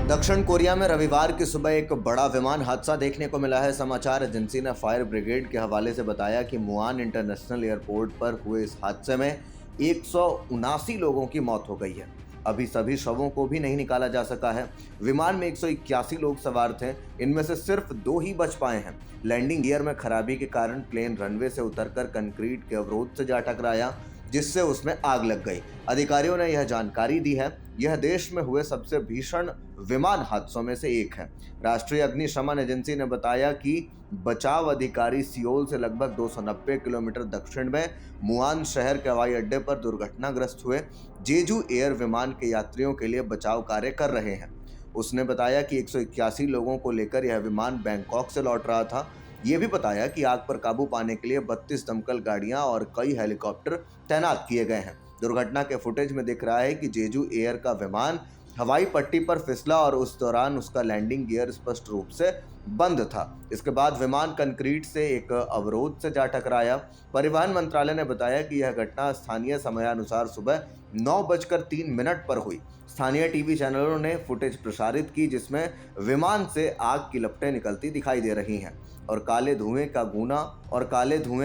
दक्षिण कोरिया में रविवार की सुबह एक बड़ा विमान हादसा देखने को मिला है। समाचार एजेंसी ने फायर ब्रिगेड के हवाले से बताया कि मुआन इंटरनेशनल एयरपोर्ट पर हुए इस हादसे में 179 लोगों की मौत हो गई है। अभी सभी शवों को भी नहीं निकाला जा सका है। विमान में 181 लोग सवार थे, इनमें से सिर्फ 2 ही बच पाए हैं। लैंडिंग गियर में खराबी के कारण प्लेन रनवे से उतरकर कंक्रीट के अवरोध से जा टकराया, जिससे उसमें आग लग गई। अधिकारियों ने यह जानकारी दी है। यह देश में हुए सबसे भीषण विमान हादसों में से एक है। राष्ट्रीय अग्निशमन एजेंसी ने बताया कि बचाव अधिकारी सियोल से लगभग 290 किलोमीटर दक्षिण में मुआन शहर के हवाई अड्डे पर दुर्घटनाग्रस्त हुए जेजू एयर विमान के यात्रियों के लिए बचाव कार्य कर रहे हैं। उसने बताया कि 181 लोगों को लेकर यह विमान बैंकॉक से लौट रहा था। ये भी बताया कि आग पर काबू पाने के लिए 32 दमकल गाड़ियां और कई हेलीकॉप्टर तैनात किए गए हैं। दुर्घटना के फुटेज में दिख रहा है कि जेजू एयर का विमान हवाई पट्टी पर फिसला और उस दौरान उसका लैंडिंग गियर स्पष्ट रूप से बंद था। इसके बाद विमान कंक्रीट से एक अवरोध से जा टकराया। परिवहन मंत्रालय ने बताया कि यह घटना स्थानीय समयानुसार सुबह 9:03 पर हुई। स्थानीय टीवी चैनलों ने फुटेज प्रसारित की, जिसमें विमान से आग की लपटें निकलती दिखाई दे रही हैं और काले धुएं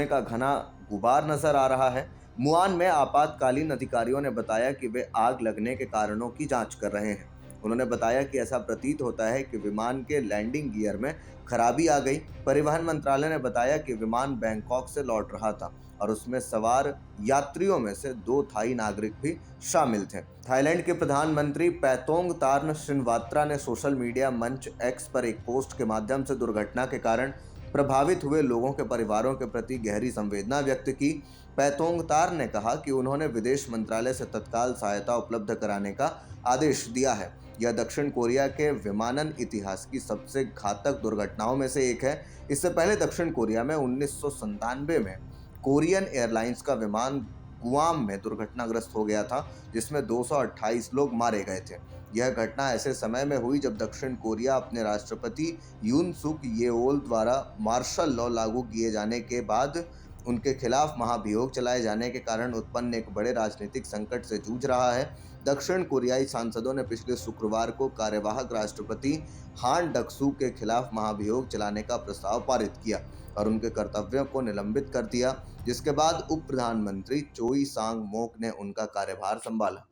का घना गुबार नजर आ रहा है। मुआन में आपातकालीन अधिकारियों ने बताया कि वे आग लगने के कारणों की जांच कर रहे हैं। उन्होंने बताया कि ऐसा प्रतीत होता है कि विमान के लैंडिंग गियर में खराबी आ गई। परिवहन मंत्रालय ने बताया कि विमान बैंकॉक से लौट रहा था और उसमें सवार यात्रियों में से 2 थाई नागरिक भी शामिल थे। थाईलैंड के प्रधानमंत्री पैतोंग तार्न शिनवात्रा ने सोशल मीडिया मंच एक्स पर एक पोस्ट के माध्यम से दुर्घटना के कारण प्रभावित हुए लोगों के परिवारों के प्रति गहरी संवेदना व्यक्त की। पैतोंग तार ने कहा कि उन्होंने विदेश मंत्रालय से तत्काल सहायता उपलब्ध कराने का आदेश दिया है। यह दक्षिण कोरिया के विमानन इतिहास की सबसे घातक दुर्घटनाओं में से एक है। इससे पहले दक्षिण कोरिया में 1997 में कोरियन एयरलाइंस का विमान गुआम में दुर्घटनाग्रस्त हो गया था, जिसमें 228 लोग मारे गए थे। यह घटना ऐसे समय में हुई जब दक्षिण कोरिया अपने राष्ट्रपति यून सुक येओल द्वारा मार्शल लॉ लागू किए जाने के बाद उनके खिलाफ महाभियोग चलाए जाने के कारण उत्पन्न एक बड़े राजनीतिक संकट से जूझ रहा है। दक्षिण कोरियाई सांसदों ने पिछले शुक्रवार को कार्यवाहक राष्ट्रपति हान डक्सू के खिलाफ महाभियोग चलाने का प्रस्ताव पारित किया और उनके कर्तव्यों को निलंबित कर दिया, जिसके बाद उप प्रधानमंत्री चोई सांग मोक ने उनका कार्यभार संभाला।